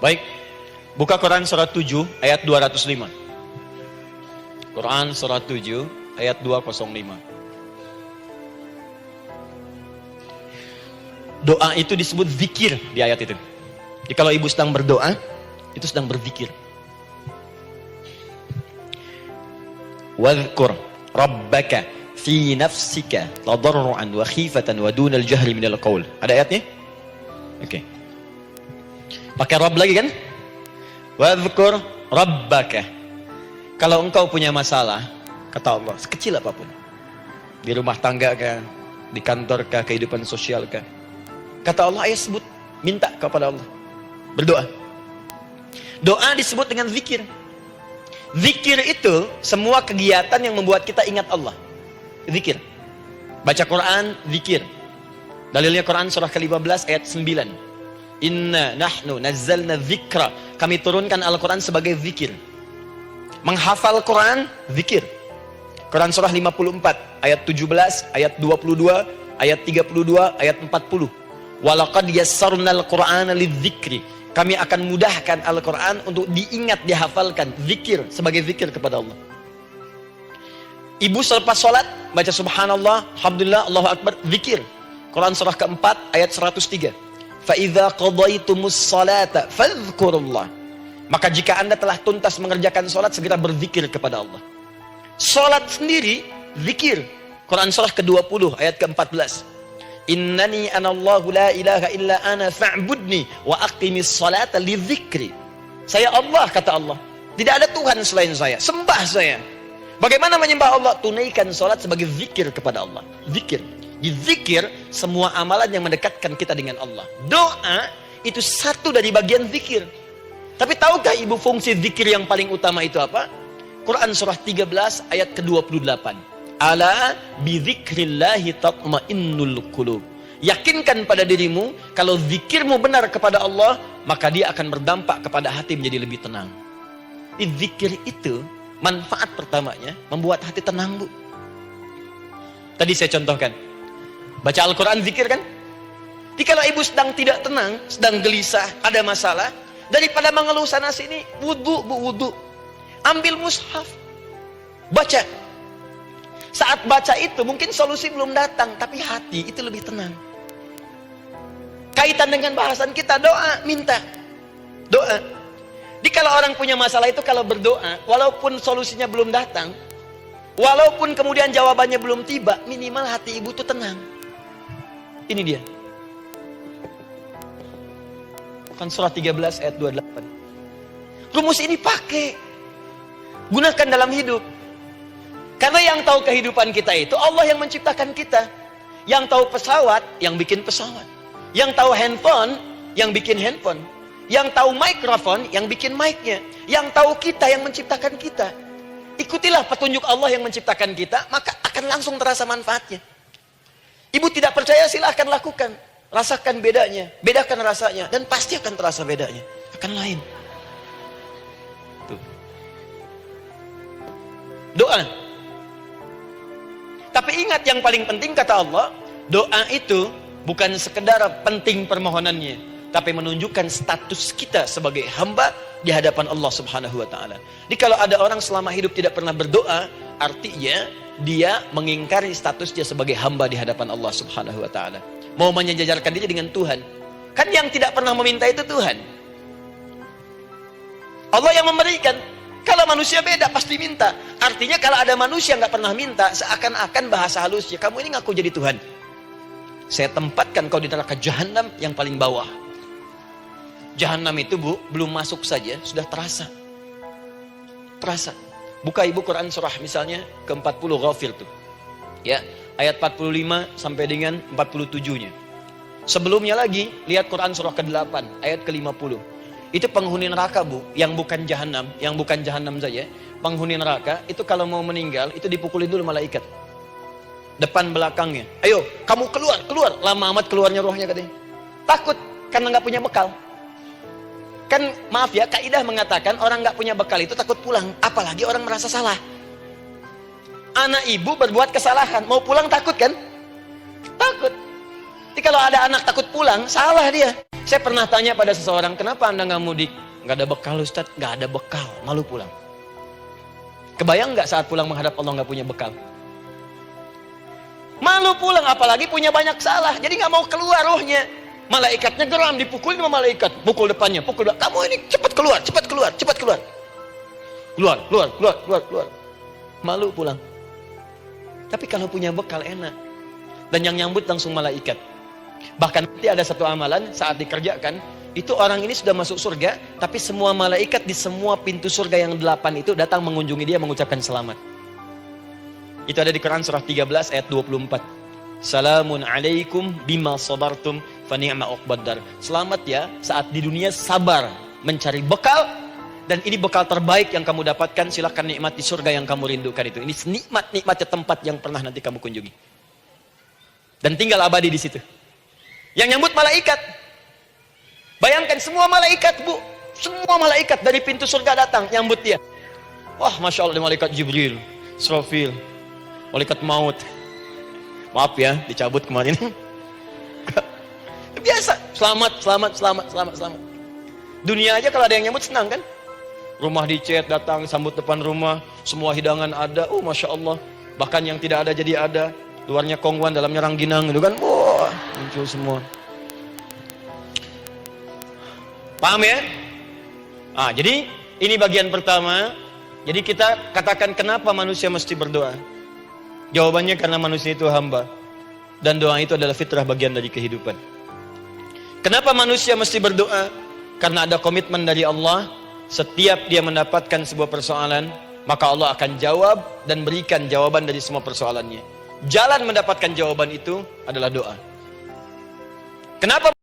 Baik, buka Quran surat 7 ayat 205. Quran surat 7 ayat 205. Doa itu disebut zikir di ayat itu. Jadi kalau ibu sedang berdoa, itu sedang berzikir. Wadhkur rabbaka fi nafsika tadarruan wa khifatan wa dunal jahri minal qaul. Ada ayatnya? Oke. Pakai Rabb lagi kan? Wadhkur rabbaka. Kalau engkau punya masalah, kata Allah, sekecil apapun, di rumah tangga kah, di kantor kah, kehidupan sosial kah, kata Allah, ayat sebut, minta kepada Allah, berdoa. Doa disebut dengan zikir. Zikir itu semua kegiatan yang membuat kita ingat Allah. Zikir. Baca Quran, zikir. Dalilnya Quran surah ke-15 ayat 9. Inna nahnu nazzalna dzikra. Kami turunkan Al-Quran sebagai zikir. Menghafal Quran, zikir. Quran surah 54 ayat 17, ayat 22, ayat 32, ayat 40. Walaqad yassarnal Qur'ana lidzikri. Kami akan mudahkan Al-Quran untuk diingat, dihafalkan. Zikir, sebagai zikir kepada Allah. Ibu selepas sholat baca subhanallah, alhamdulillah, Allahu akbar, zikir. Quran surah keempat ayat 103. Fa idza qadaitumus salata fadhkurullah. Maka jika Anda telah tuntas mengerjakan sholat, segera berzikir kepada Allah. Sholat sendiri zikir. Quran surah ke-20 ayat ke-14. Innani anallahu la ilaha illa ana fa'budni wa aqimis salata lidzikri. Saya Allah, kata Allah. Tidak ada Tuhan selain saya. Sembah saya. Bagaimana menyembah Allah? Tunaikan sholat sebagai zikir kepada Allah. Zikir. Di zikir, semua amalan yang mendekatkan kita dengan Allah. Doa itu satu dari bagian zikir. Tapi tahukah ibu fungsi zikir yang paling utama itu apa? Quran surah 13 ayat ke-28. Ala bizikrillahi tatmainnul qulub. Yakinkan pada dirimu, kalau zikirmu benar kepada Allah, maka dia akan berdampak kepada hati menjadi lebih tenang. Di zikir itu, manfaat pertamanya membuat hati tenang, Bu. Tadi saya contohkan. Baca Al-Quran, zikir kan? Jadi kalau ibu sedang tidak tenang, sedang gelisah, ada masalah, daripada mengeluh sana sini, wudu, Bu, wudu. Ambil mushaf, baca. Saat baca itu mungkin solusi belum datang, tapi hati itu lebih tenang. Kaitan dengan bahasan kita, doa, minta. Doa. Jadi kalau orang punya masalah itu, kalau berdoa, walaupun solusinya belum datang, walaupun kemudian jawabannya belum tiba, minimal hati ibu itu tenang. Ini dia. Kan surah 13 ayat 28. Rumus ini pakai. Gunakan dalam hidup. Karena yang tahu kehidupan kita itu Allah yang menciptakan kita. Yang tahu pesawat, yang bikin pesawat. Yang tahu handphone, yang bikin handphone. Yang tahu mikrofon, yang bikin mic-nya. Yang tahu kita, yang menciptakan kita. Ikutilah petunjuk Allah yang menciptakan kita, maka akan langsung terasa manfaatnya. Ibu tidak percaya, silahkan lakukan. Rasakan bedanya, bedakan rasanya, dan pasti akan terasa bedanya. Akan lain. Tuh. Doa. Tapi ingat, yang paling penting kata Allah, doa itu bukan sekedar penting permohonannya, tapi menunjukkan status kita sebagai hamba di hadapan Allah Subhanahu wa taala. Jadi kalau ada orang selama hidup tidak pernah berdoa, artinya dia mengingkari statusnya sebagai hamba di hadapan Allah Subhanahu wa taala. Mau menyejajarkan diri dengan Tuhan. Kan yang tidak pernah meminta itu Tuhan. Allah yang memberikan. Kalau manusia beda, pasti minta. Artinya kalau ada manusia nggak pernah minta, seakan-akan bahasa halusnya, kamu ini ngaku jadi Tuhan. Saya tempatkan kau di neraka jahanam yang paling bawah. Jahanam itu, Bu, belum masuk saja sudah terasa. Terasa. Buka ibu Quran surah misalnya ke-40 Ghafir tuh. Ya, ayat 45 sampai dengan 47-nya. Sebelumnya lagi, lihat Quran surah ke-8 ayat ke-50. Itu penghuni neraka, Bu, yang bukan jahanam saja. Penghuni neraka itu kalau mau meninggal itu dipukulin dulu malaikat. Depan belakangnya. Ayo, kamu keluar. Lama amat keluarnya rohnya katanya. Takut karena nggak punya bekal. Kan maaf ya, kaidah mengatakan orang nggak punya bekal itu takut pulang, apalagi orang merasa salah. Anak ibu berbuat kesalahan, mau pulang takut kan? Takut. Jadi kalau ada anak takut pulang, salah dia. Saya pernah tanya pada seseorang, kenapa Anda nggak mudik? Nggak ada bekal Ustaz, nggak ada bekal, malu pulang. Kebayang nggak saat pulang menghadap Allah nggak punya bekal? Malu pulang, apalagi punya banyak salah, jadi nggak mau keluar rohnya. Malaikatnya geram, dipukulin sama malaikat, pukul depannya, pukul depan. Kamu ini cepat keluar, cepat keluar, cepat keluar. Keluar, keluar, keluar, keluar, keluar. Malu pulang. Tapi kalau punya bekal enak. Dan yang nyambut langsung malaikat. Bahkan nanti ada satu amalan saat dikerjakan, itu orang ini sudah masuk surga, tapi semua malaikat di semua pintu surga yang 8 itu datang mengunjungi dia mengucapkan selamat. Itu ada di Quran surah 13 ayat 24. Salamun alaikum bima sabartum fa ni'ma uqbaddar. Selamat ya saat di dunia sabar mencari bekal, dan ini bekal terbaik yang kamu dapatkan, silakan nikmati surga yang kamu rindukan itu. Ini nikmatnya tempat yang pernah nanti kamu kunjungi. Dan tinggal abadi di situ. Yang nyambut malaikat. Bayangkan semua malaikat, Bu. Semua malaikat dari pintu surga datang nyambut dia. Wah, Masya Allah, malaikat Jibril, Israfil, malaikat maut. Maaf ya, dicabut kemarin. Biasa, selamat, selamat, selamat, selamat, selamat. Dunia aja kalau ada yang nyambut senang kan? Rumah dicet, datang, sambut depan rumah, semua hidangan ada. Oh, Masya Allah. Bahkan yang tidak ada jadi ada. Luarnya kongwan, dalamnya rangginang gitu kan. Wah, muncul semua. Paham ya? Jadi ini bagian pertama. Jadi kita katakan kenapa manusia mesti berdoa. Jawabannya karena manusia itu hamba. Dan doa itu adalah fitrah, bagian dari kehidupan. Kenapa manusia mesti berdoa? Karena ada komitmen dari Allah. Setiap dia mendapatkan sebuah persoalan, maka Allah akan jawab dan berikan jawaban dari semua persoalannya. Jalan mendapatkan jawaban itu adalah doa. Kenapa